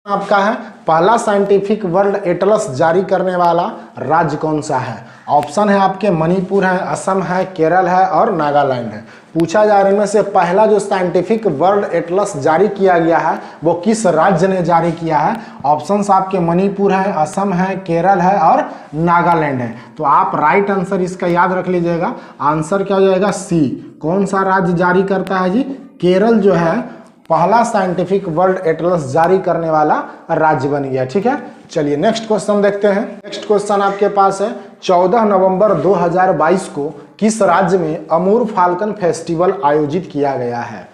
आपका है पहला साइंटिफिक वर्ल्ड एटलस जारी करने वाला राज्य कौन सा है। ऑप्शन है आपके मणिपुर है, असम है, केरल है और नागालैंड है। पूछा जा रहा है इनमें से पहला जो साइंटिफिक वर्ल्ड एटलस जारी किया गया है वो किस राज्य ने जारी किया है। ऑप्शंस आपके मणिपुर है, असम है, केरल है और नागालैंड है। तो आप राइट आंसर इसका याद रख लीजिएगा। आंसर क्या हो जाएगा सी। कौन सा राज्य जारी करता है जी? केरल जो है पहला साइंटिफिक वर्ल्ड एटलस जारी करने वाला राज्य बन गया। ठीक है, चलिए नेक्स्ट क्वेश्चन देखते हैं। नेक्स्ट क्वेश्चन आपके पास है 14 नवंबर 2022 को किस राज्य में अमूर फाल्कन फेस्टिवल आयोजित किया गया है।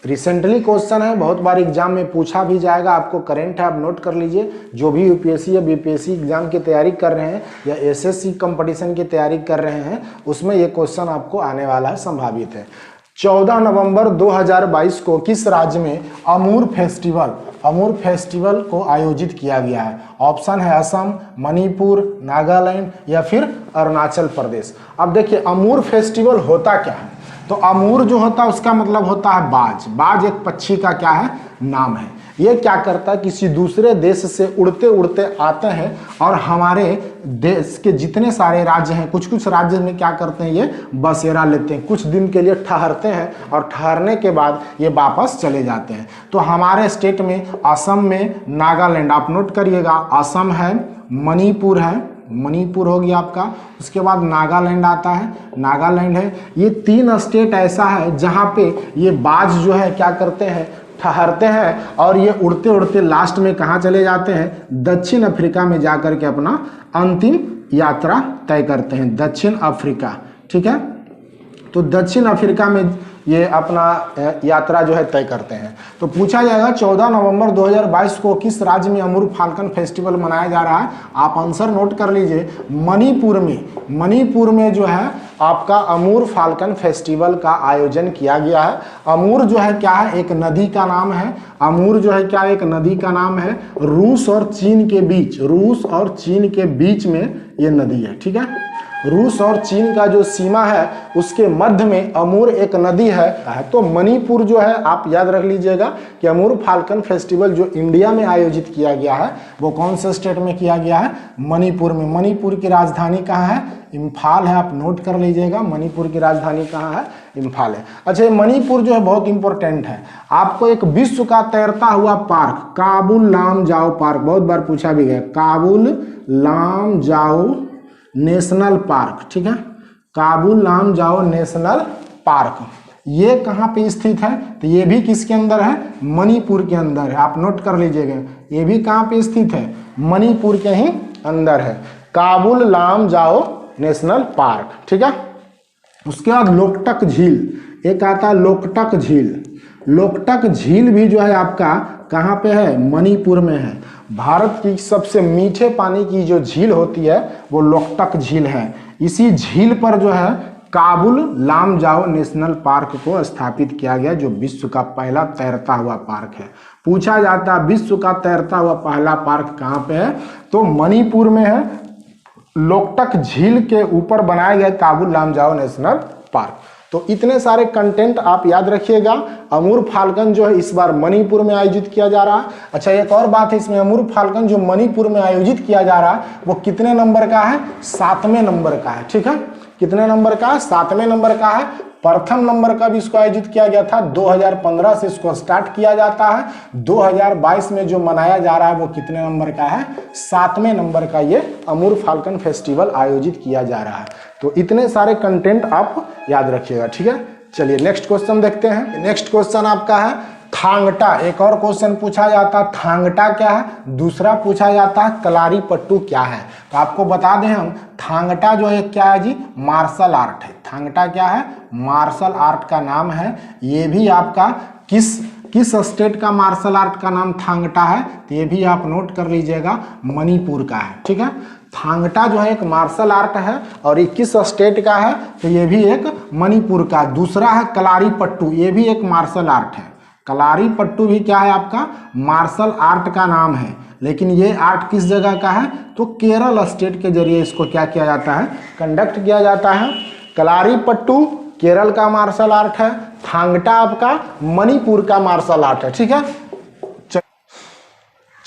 रिसेंटली क्वेश्चन है, बहुत बार एग्जाम में पूछा भी जाएगा, आपको करंट है, आप नोट कर लीजिए। जो भी यूपीएससी या बीपीएससी एग्जाम की तैयारी कर रहे हैं या एसएससी कंपटीशन की तैयारी कर रहे हैं उसमें ये क्वेश्चन आपको आने वाला है, संभावित है। 14 नवंबर 2022 को किस राज्य में अमूर फेस्टिवल को आयोजित किया गया है। ऑप्शन है असम, मणिपुर, नागालैंड या फिर अरुणाचल प्रदेश। अब देखिए अमूर फेस्टिवल होता क्या है। तो अमूर जो होता है उसका मतलब होता है बाज। बाज एक पक्षी का क्या है, नाम है। ये क्या करता है, किसी दूसरे देश से उड़ते उड़ते आते हैं और हमारे देश के जितने सारे राज्य हैं, कुछ कुछ राज्य में क्या करते हैं, ये बसेरा लेते हैं, कुछ दिन के लिए ठहरते हैं और ठहरने के बाद ये वापस चले जाते हैं। तो हमारे स्टेट में असम में, नागालैंड आप नोट करिएगा, असम है, मणिपुर है, मणिपुर हो गया आपका, उसके बाद नागालैंड आता है, नागालैंड है। ये तीन स्टेट ऐसा है जहाँ पे ये बाज जो है क्या करते हैं, ठहरते हैं और ये उड़ते उड़ते लास्ट में कहाँ चले जाते हैं, दक्षिण अफ्रीका में जाकर के अपना अंतिम यात्रा तय करते हैं। दक्षिण अफ्रीका, ठीक है। तो दक्षिण अफ्रीका में ये अपना यात्रा जो है तय करते हैं। तो पूछा जाएगा 14 नवंबर 2022 को किस राज्य में अमूर फाल्कन फेस्टिवल मनाया जा रहा है। आप आंसर नोट कर लीजिए। मणिपुर में जो है आपका अमूर फाल्कन फेस्टिवल का आयोजन किया गया है। अमूर जो है क्या है, एक नदी का नाम है। अमूर जो है क्या, एक नदी का नाम है। रूस और चीन के बीच में ये नदी है। ठीक है, रूस और चीन का जो सीमा है उसके मध्य में अमूर एक नदी है। तो मणिपुर जो है आप याद रख लीजिएगा कि अमूर फाल्कन फेस्टिवल जो इंडिया में आयोजित किया गया है वो कौन से स्टेट में किया गया है, मणिपुर में। मणिपुर की राजधानी कहाँ है, इम्फाल है, आप नोट कर लीजिएगा। मणिपुर की राजधानी कहाँ है, इम्फाल है। अच्छा, ये मणिपुर जो है बहुत इंपॉर्टेंट है। आपको एक विश्व का तैरता हुआ पार्क काबुल लामजाओ पार्क, बहुत बार पूछा भी गया, काबुल लामजाओ नेशनल पार्क, ठीक है, काबुल लामजाओ नेशनल पार्क, ये कहाँ पे स्थित है। तो ये भी किसके अंदर है, मणिपुर के अंदर है। आप नोट कर लीजिएगा, ये भी कहाँ पे स्थित है, मणिपुर के ही अंदर है, काबुल लामजाओ नेशनल पार्क। ठीक है, उसके बाद लोकटक झील, एक आता है लोकटक झील। लोकटक झील भी जो है आपका कहाँ पे है, मणिपुर में है। भारत की सबसे मीठे पानी की जो झील होती है वो लोकटक झील है। इसी झील पर जो है काबुल लामजाओ नेशनल पार्क को स्थापित किया गया, जो विश्व का पहला तैरता हुआ पार्क है। पूछा जाता है विश्व का तैरता हुआ पहला पार्क कहाँ पे है, तो मणिपुर में है। लोकटक झील के ऊपर बनाया गया काबुल लामजाओ नेशनल पार्क। तो इतने सारे कंटेंट आप याद रखिएगा। अमूर फाल्कन जो है इस बार मणिपुर में आयोजित किया जा रहा है। अच्छा, एक और बात है इसमें, अमूर फाल्कन जो मणिपुर में आयोजित किया जा रहा है वो कितने नंबर का है, 7वें नंबर का है। ठीक है, कितने नंबर का है, 7वें नंबर का है। प्रथम नंबर का भी इसको आयोजित किया गया था, 2015 से इसको स्टार्ट किया जाता है। 2022 में जो मनाया जा रहा है वो कितने नंबर का है, 7वें नंबर का ये अमूर फाल्कन फेस्टिवल आयोजित किया जा रहा है। तो इतने सारे कंटेंट आप याद रखिएगा। ठीक है, चलिए नेक्स्ट क्वेश्चन देखते हैं। नेक्स्ट क्वेश्चन आपका है थांगटा। एक और क्वेश्चन पूछा जाता है थांगटा क्या है, दूसरा पूछा जाता है कलारी पट्टू क्या है। तो आपको बता दें हम, थांगटा जो है क्या है जी, मार्शल आर्ट है। थांगटा क्या है, मार्शल आर्ट का नाम है। ये भी आपका किस स्टेट का मार्शल आर्ट का नाम थांगटा है, तो ये भी आप नोट कर लीजिएगा, मणिपुर का है। ठीक है, थांगटा जो है एक मार्शल आर्ट है और ये किस स्टेट का है, तो ये भी एक मणिपुर का। दूसरा है कलारी पट्टू, ये भी एक मार्शल आर्ट है। कलारी पट्टू भी क्या है आपका, मार्शल आर्ट का नाम है। लेकिन ये आर्ट किस जगह का है, तो केरल स्टेट के जरिए इसको क्या किया जाता है, कंडक्ट किया जाता है। कलारी पट्टू केरल का मार्शल आर्ट है, थांगटा आपका मणिपुर का मार्शल आर्ट है। ठीक है,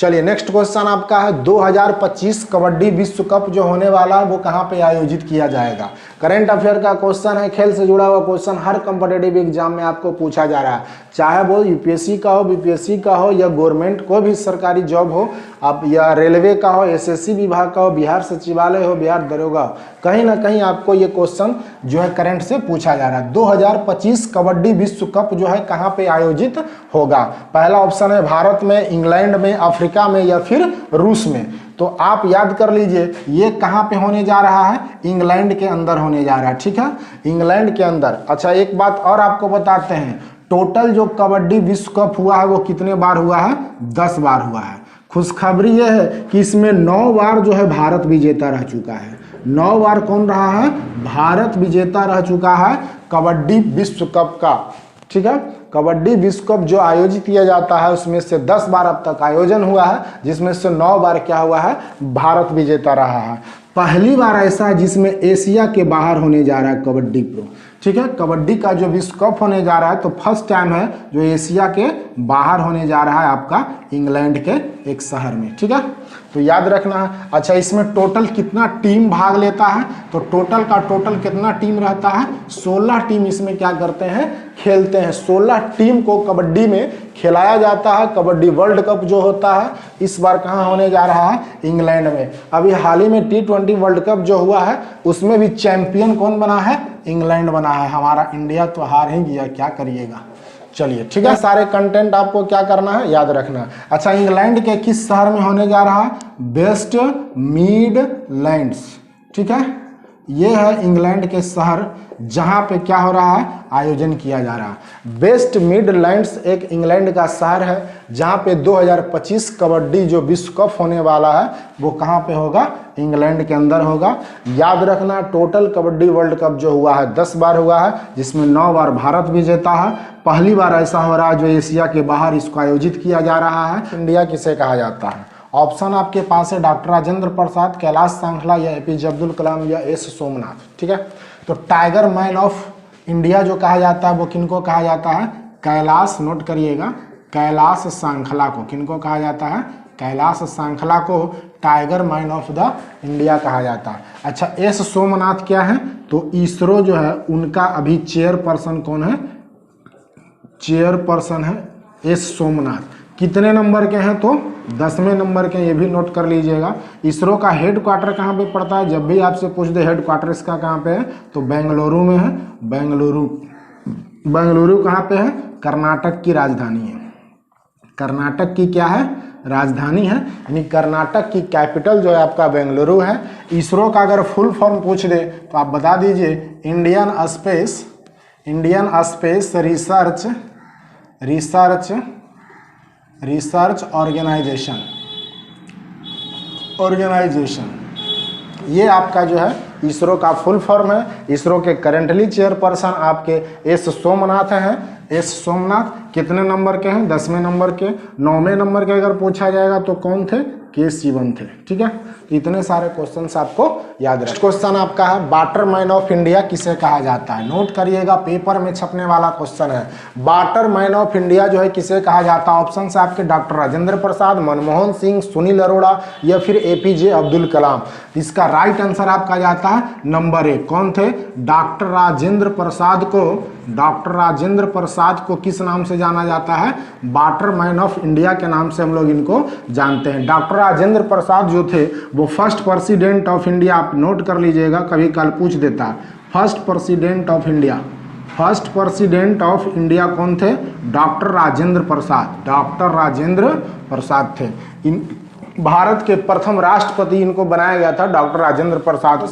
चलिए नेक्स्ट क्वेश्चन आपका है 2025 कबड्डी विश्व कप जो होने वाला है वो कहाँ पे आयोजित किया जाएगा। करंट अफेयर का क्वेश्चन है, खेल से जुड़ा हुआ क्वेश्चन हर कंपटीटिव एग्जाम में आपको पूछा जा रहा है, चाहे वो यूपीएससी का हो, बीपीएससी का हो, या गवर्नमेंट को भी सरकारी जॉब हो, आप या रेलवे का हो, एसएससी विभाग का हो, बिहार सचिवालय हो, बिहार दरोगा हो, कहीं ना कहीं आपको ये क्वेश्चन जो है करंट से पूछा जा रहा है। 2025 कबड्डी विश्व कप जो है कहाँ पे आयोजित होगा। पहला ऑप्शन है भारत में, इंग्लैंड में, अफ्रीका में, या फिर रूस में। तो आप याद कर लीजिए ये कहाँ पे होने जा रहा है, इंग्लैंड के अंदर होने जा रहा है, ठीक है, इंग्लैंड के अंदर। अच्छा एक बात और आपको बताते हैं, टोटल जो कबड्डी विश्व कप हुआ है वो कितने बार हुआ है, 10 बार हुआ है। खुशखबरी यह है कि इसमें 9 बार जो है भारत विजेता रह चुका है। 9 बार कौन रहा है, भारत विजेता रह चुका है कबड्डी विश्व कप का, ठीक है। कबड्डी विश्व कप जो आयोजित किया जाता है उसमें से 10 बार अब तक आयोजन हुआ है, जिसमें से 9 बार क्या हुआ है, भारत विजेता रहा है। पहली बार ऐसा है जिसमें एशिया के बाहर होने जा रहा है कबड्डी प्रो, ठीक है। कबड्डी का जो विश्व कप होने जा रहा है तो फर्स्ट टाइम है जो एशिया के बाहर होने जा रहा है आपका इंग्लैंड के एक शहर में, ठीक है, तो याद रखना है। अच्छा इसमें टोटल कितना टीम भाग लेता है, तो टोटल का टोटल कितना टीम रहता है, 16 टीम इसमें क्या करते हैं, खेलते हैं। 16 टीम को कबड्डी में खिलाया जाता है। कबड्डी वर्ल्ड कप जो होता है इस बार कहाँ होने जा रहा है, इंग्लैंड में। अभी हाल ही में T20 वर्ल्ड कप जो हुआ है उसमें भी चैंपियन कौन बना है, इंग्लैंड बना है। हमारा इंडिया तो हार ही गया, क्या करिएगा। चलिए ठीक है, सारे कंटेंट आपको क्या करना है, याद रखना है। अच्छा इंग्लैंड के किस शहर में होने जा रहा है, वेस्ट मिडलैंड्स, ठीक है, ये है इंग्लैंड के शहर जहां पे क्या हो रहा है, आयोजन किया जा रहा है। वेस्ट मिडलैंड्स एक इंग्लैंड का शहर है जहां पे 2025 कबड्डी जो विश्व कप होने वाला है वो कहां पे होगा, इंग्लैंड के अंदर होगा। याद रखना टोटल कबड्डी वर्ल्ड कप जो हुआ है 10 बार हुआ है, जिसमें 9 बार भारत विजेता है। पहली बार ऐसा हो रहा है जो एशिया के बाहर इसको आयोजित किया जा रहा है। इंडिया किसे कहा जाता है, ऑप्शन आपके पास है डॉक्टर राजेंद्र प्रसाद, कैलाश सांखला, या एपीजे अब्दुल कलाम, या एस सोमनाथ, ठीक है। तो टाइगर मैन ऑफ इंडिया जो कहा जाता है वो किनको कहा जाता है, कैलाश, नोट करिएगा, कैलाश सांखला को किनको कहा जाता है, कैलाश सांखला को tiger man of the India कहा जाता है। अच्छा एस सोमनाथ क्या है, तो इसरो जो है उनका अभी चेयरपर्सन कौन है, चेयरपर्सन है एस सोमनाथ। कितने नंबर के हैं, तो 10वें नंबर के, ये भी नोट कर लीजिएगा। इसरो का हेडक्वार्टर कहाँ पे पड़ता है, जब भी आपसे पूछ दे हेडक्वार्टर इसका कहाँ पे है, तो बेंगलुरु में है। बेंगलुरु, बेंगलुरु कहाँ पे है, कर्नाटक की राजधानी है। कर्नाटक की क्या है, राजधानी है, यानी कर्नाटक की कैपिटल जो है आपका बेंगलुरु है। इसरो का अगर फुल फॉर्म पूछ दे तो आप बता दीजिए, इंडियन स्पेस रिसर्च ऑर्गेनाइजेशन, ये आपका जो है इसरो का फुल फॉर्म है। इसरो के करंटली चेयरपर्सन आपके एस सोमनाथ हैं। एस सोमनाथ कितने नंबर के हैं, 10वें नंबर के। 9वें नंबर के अगर पूछा जाएगा तो कौन थे, के सिवन थे, ठीक है। तो इतने सारे क्वेश्चंस आपको याद रखें। क्वेश्चन आपका है वाटरमैन ऑफ इंडिया किसे कहा जाता है, नोट करिएगा, पेपर में छपने वाला क्वेश्चन है। वाटरमैन ऑफ इंडिया जो है किसे कहा जाता है, ऑप्शन है आपके डॉक्टर राजेंद्र प्रसाद, मनमोहन सिंह, सुनील अरोड़ा, या फिर एपीजे अब्दुल कलाम। इसका राइट आंसर आपका जाता है नंबर 1, कौन थे, डॉक्टर राजेंद्र प्रसाद को। डॉक्टर राजेंद्र प्रसाद को किस नाम से जाना जाता है, वाटरमैन ऑफ इंडिया के नाम से हम लोग इनको जानते हैं। डॉक्टर राजेंद्र प्रसाद जो थे वो फर्स्ट प्रेसिडेंट ऑफ इंडिया, आप नोट कर लीजिएगा, कभी कल पूछ देता है। फर्स्ट प्रेसिडेंट ऑफ इंडिया कौन थे, डॉक्टर राजेंद्र प्रसाद। डॉक्टर राजेंद्र प्रसाद थे। इन भारत के प्रथम राष्ट्रपति इनको बनाया गया था डॉक्टर राजेंद्र प्रसाद।